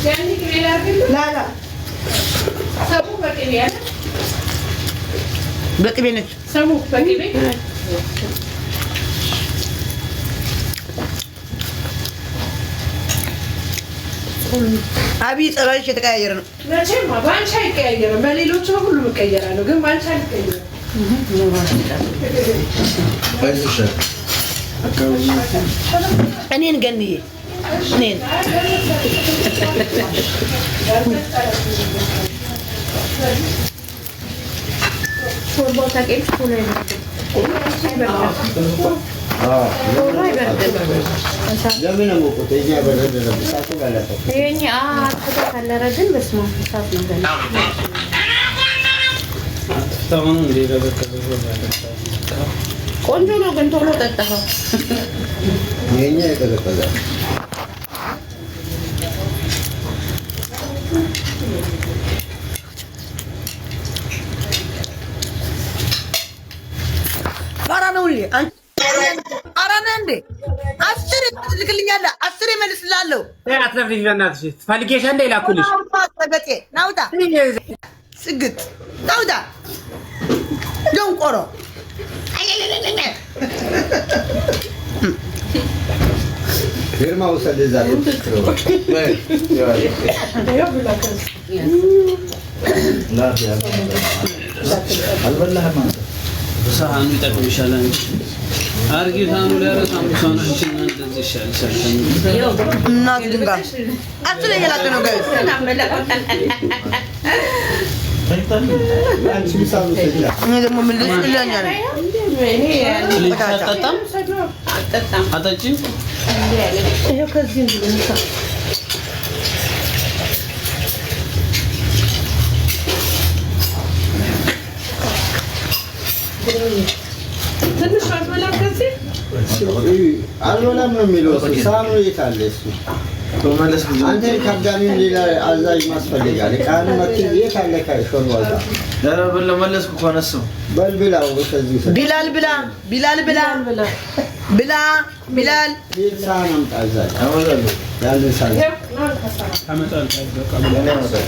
يعني كبيرة لا سابوك بكبيرة بكبينك سابوك بكبيرة أبي صراحة يتغير. لا شيء ما بان شيء كأيره ما لي لو تشوفه كله مكيره إنه قم بان شيء كأيره. ايش الشيء؟ أني نغني. نين. شو بوتك إيش كله جميل أبو كتيجي أبدا بساتو على تو. يعني كذا كلا رجل بس ما حساب نقول. تمام ديرا بكذا كون جلو كن تولو تتها. نينيا كذا كذا. فرانولي أنت أرانندي أسرع تقولي يلا أسرع من السلالو لا أتلف لي بنات شيء فالكيش عندي لا كلش سقطي ناودا سقط ناودا دون قرو فيرما وصل لزارو. لا يا الوالله ما بس أنا متأكد إن شاء الله أرجع ثانو لا رسام بسونا هنشين عند الشال شال نادينغا أسرع يلا كنو جالس أنت بيساوي سجلا. هذا مو من الإسلام يعني ليش تتم أتاجي هي كذين بالنسبة تدمش عارف ولا كذي؟ الوالله من ميلوس سامو يتعلس. أنت كابدانين ليلا أزاي ما سفلي قال كانوا ما تيجي يتعلك شون والله. لا بلا ملس كون السو بل بلا وكذي. بلال بلا بلال بلا بلا بلال سانم أزاي. أولا يلا سانم. حمد الله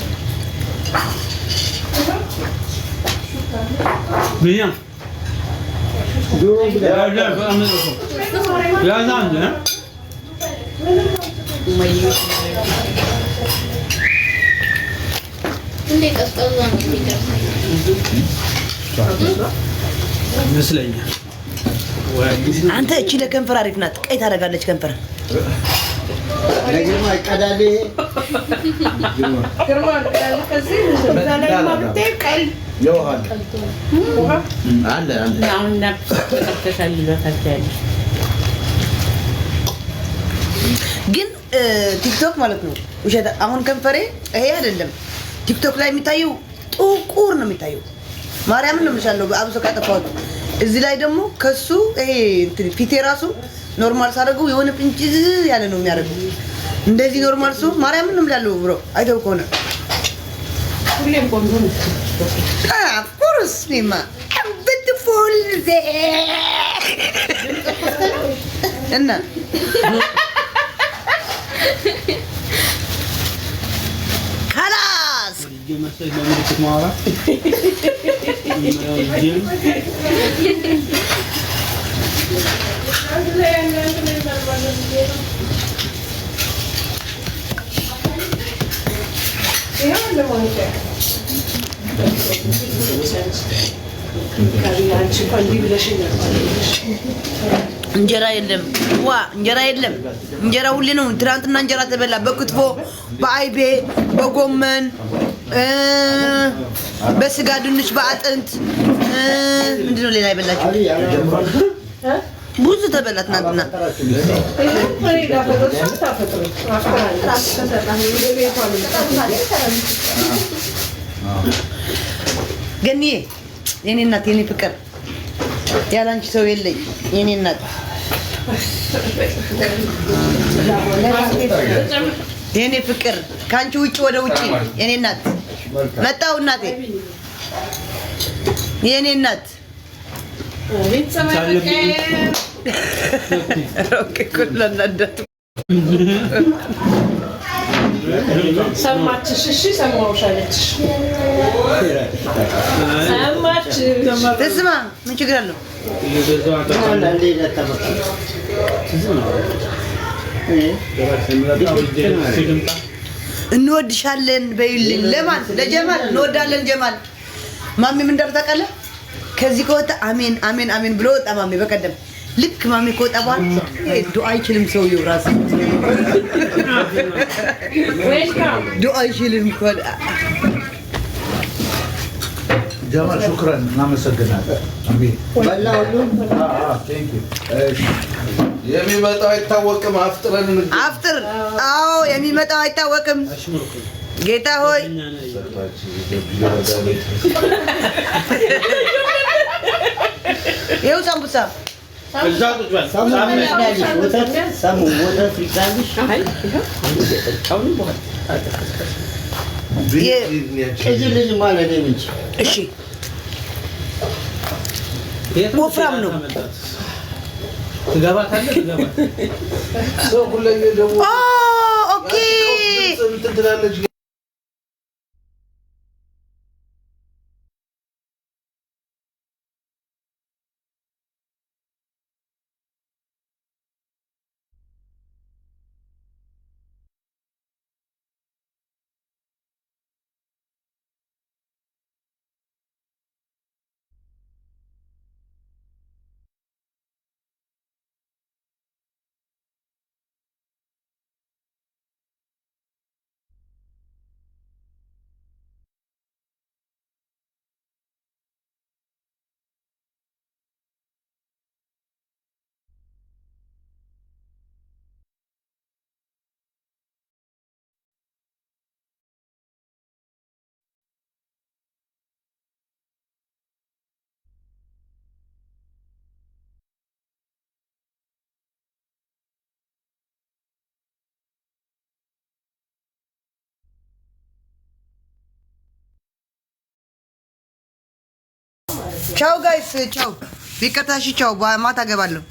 بيان دور لا لا فأمد لا زعل مسلية أنت إيش لك كنفر عرفناك أي ترى قال لك كنفر لكن ما يقدر كرمان كذي زمان ما بتأكل. يوهان عنده نعم نفس التسلل والتسلل. ግን ቲክቶክ ማለት ነው ውሸት አሁን ከንፈሬ ይሄ አይደለም ቲክቶክ ላይ የሚታየው ጥቁር ነው የሚታየው ማርያምን ነው የምሻለው አብሶ ካጠፋሁት እዚህ ላይ ደግሞ ከሱ ይሄ ፊቴ ራሱ ኖርማል ሳደርገው የሆነ ፒንጭዝ ያለ ነው የሚያደርገው እንደዚህ ኖርማል ሰው ማርያምን ነው የምላለው ብሮ አይተው ከሆነ ሁሌም ቆንጆ ነው of course ኒማ I'm beautiful እና خلاص مسج لملك مارا እንጀራ የለም ዋ እንጀራ የለም እንጀራ ሁሌ ነው ትናንትና እንጀራ ተበላ በክትፎ በአይቤ በጎመን በስጋ ድንች በአጥንት ምንድነው ሌላ ይበላችሁ ብዙ ተበላ ትናንትና ገኒ የኔ እናት የኔ ፍቅር ያላንቺ ሰው የለኝ የኔ እናት የኔ ፍቅር ካንቺ ውጪ ወደ ውጪ የኔ እናት መጣው እናቴ የኔ እናት ቤተሰብ ሰማችሽ? እሺ ሰማሁሽ አለችሽ። ሰማች። ተስማ ምን ችግር አለው? እንወድሻለን በይልኝ። ለማን? ለጀማል እንወዳለን። ጀማል ማሚ ምን እንደምታውቃለህ? ከዚህ ከወጣ አሜን አሜን አሜን ብሎ ወጣ። ማሚ በቀደም ልክ ማሚ ከወጣ በኋላ ዱአ አይችልም ሰውየው ራሱ ዱአ አይችልም እኮ ጀማል ሹክራን እናመሰግናለን። አሜን በላ ሁሉ የሚመጣው አይታወቅም። አፍጥረን አፍጥር። አዎ የሚመጣው አይታወቅም። ጌታ ሆይ ይኸው ሳምቡሳ እሺ ወፍራም ነው። ትገባታለህ ሰው ሁለኛ ደግሞ ኦኬ እንትን ትላለች። ቻው ጋይስ ቻው። ቢቀታሽ ቻው። ማታ ገባለሁ።